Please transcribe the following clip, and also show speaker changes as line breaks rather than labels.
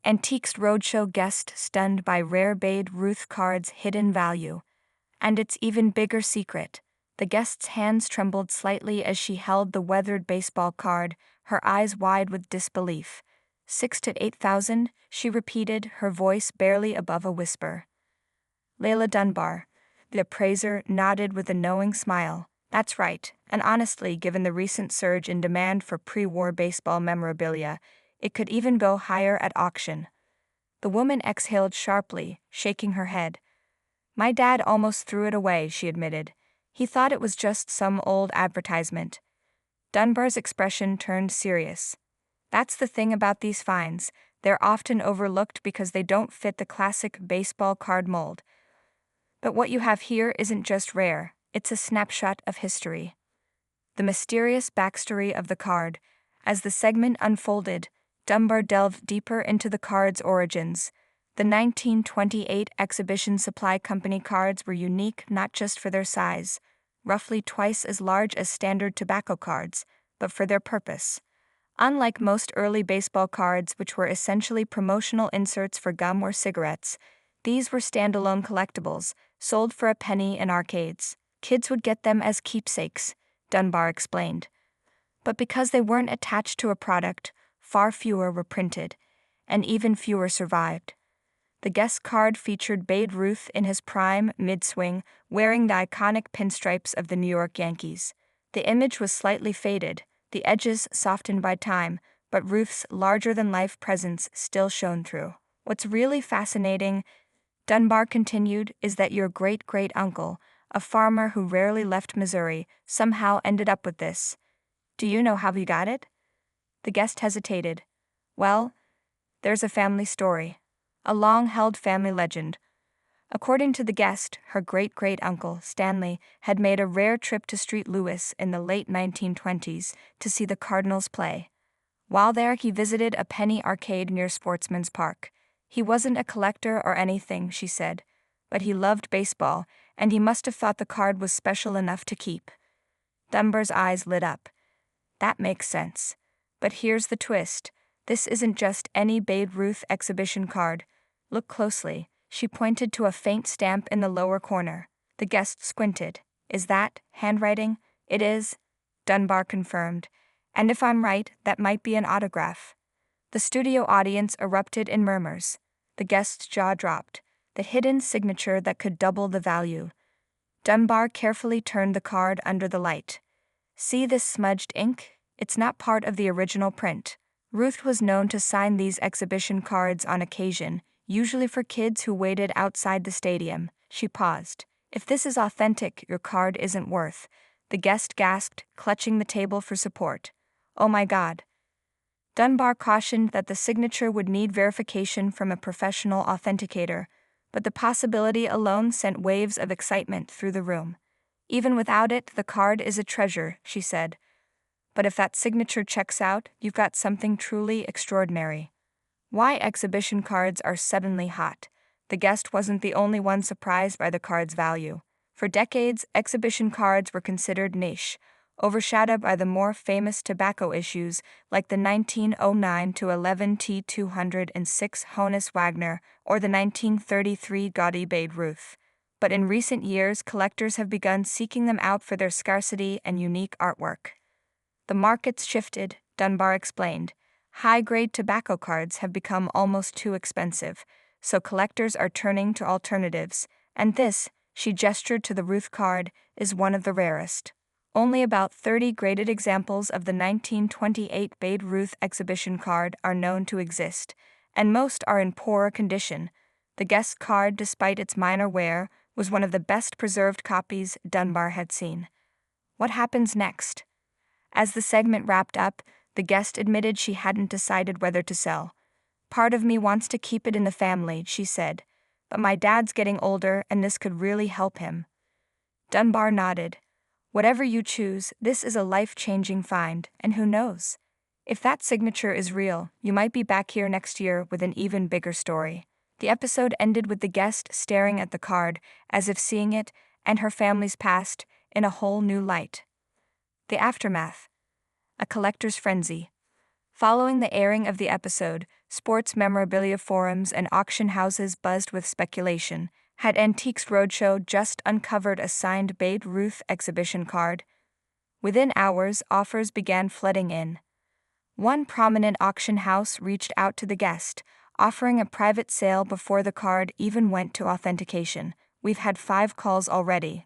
Antiques Roadshow guest stunned by rare Babe Ruth card's hidden value. And its even bigger secret. The guest's hands trembled slightly as she held the weathered baseball card, her eyes wide with disbelief. 6 to 8,000, she repeated, her voice barely above a whisper. Layla Dunbar, the appraiser, nodded with a knowing smile. That's right, and honestly, given the recent surge in demand for pre-war baseball memorabilia, it could even go higher at auction. The woman exhaled sharply, shaking her head. My dad almost threw it away, she admitted. He thought it was just some old advertisement. Dunbar's expression turned serious. That's the thing about these finds, they're often overlooked because they don't fit the classic baseball card mold. But what you have here isn't just rare, it's a snapshot of history. The mysterious backstory of the card. As the segment unfolded, Dunbar delved deeper into the card's origins. The 1928 Exhibition Supply Company cards were unique not just for their size, roughly twice as large as standard tobacco cards, but for their purpose. Unlike most early baseball cards, which were essentially promotional inserts for gum or cigarettes, these were standalone collectibles, sold for a penny in arcades. Kids would get them as keepsakes, Dunbar explained. But because they weren't attached to a product, far fewer were printed, and even fewer survived. The guest card featured Babe Ruth in his prime, mid-swing, wearing the iconic pinstripes of the New York Yankees. The image was slightly faded, the edges softened by time, but Ruth's larger-than-life presence still shone through. What's really fascinating, Dunbar continued, is that your great-great-uncle, a farmer who rarely left Missouri, somehow ended up with this. Do you know how he got it? The guest hesitated. Well, there's a family story. A long-held family legend. According to the guest, her great-great-uncle, Stanley, had made a rare trip to St. Louis in the late 1920s to see the Cardinals play. While there, he visited a penny arcade near Sportsman's Park. He wasn't a collector or anything, she said, but he loved baseball, and he must have thought the card was special enough to keep. Dunbar's eyes lit up. That makes sense. But here's the twist. This isn't just any Babe Ruth exhibition card. Look closely. She pointed to a faint stamp in the lower corner. The guest squinted. Is that handwriting? It is, Dunbar confirmed. And if I'm right, that might be an autograph. The studio audience erupted in murmurs. The guest's jaw dropped. The hidden signature that could double the value. Dunbar carefully turned the card under the light. See this smudged ink? It's not part of the original print. Ruth was known to sign these exhibition cards on occasion, usually for kids who waited outside the stadium. She paused. If this is authentic, your card isn't worth. The guest gasped, clutching the table for support. Oh my God. Dunbar cautioned that the signature would need verification from a professional authenticator, but the possibility alone sent waves of excitement through the room. Even without it, the card is a treasure, she said. But if that signature checks out, you've got something truly extraordinary. Why exhibition cards are suddenly hot. The guest wasn't the only one surprised by the card's value. For decades, exhibition cards were considered niche, overshadowed by the more famous tobacco issues like the 1909-11 T206 Honus Wagner or the 1933 gaudy Babe Ruth. But in recent years, collectors have begun seeking them out for their scarcity and unique artwork. The market's shifted, Dunbar explained. High-grade tobacco cards have become almost too expensive, so collectors are turning to alternatives, and this, she gestured to the Ruth card, is one of the rarest. Only about 30 graded examples of the 1928 Babe Ruth exhibition card are known to exist, and most are in poorer condition. The guest card, despite its minor wear, was one of the best-preserved copies Dunbar had seen. What happens next? As the segment wrapped up, the guest admitted she hadn't decided whether to sell. Part of me wants to keep it in the family, she said, but my dad's getting older and this could really help him. Dunbar nodded. Whatever you choose, this is a life-changing find, and who knows? If that signature is real, you might be back here next year with an even bigger story. The episode ended with the guest staring at the card, as if seeing it, and her family's past, in a whole new light. The aftermath. A collector's frenzy. Following the airing of the episode, Sports memorabilia forums and auction houses buzzed with speculation. Had Antiques Roadshow just uncovered a signed Babe Ruth exhibition card? Within hours, offers began flooding in. One prominent auction house reached out to the guest, offering a private sale before the card even went to authentication. We've had 5 calls already.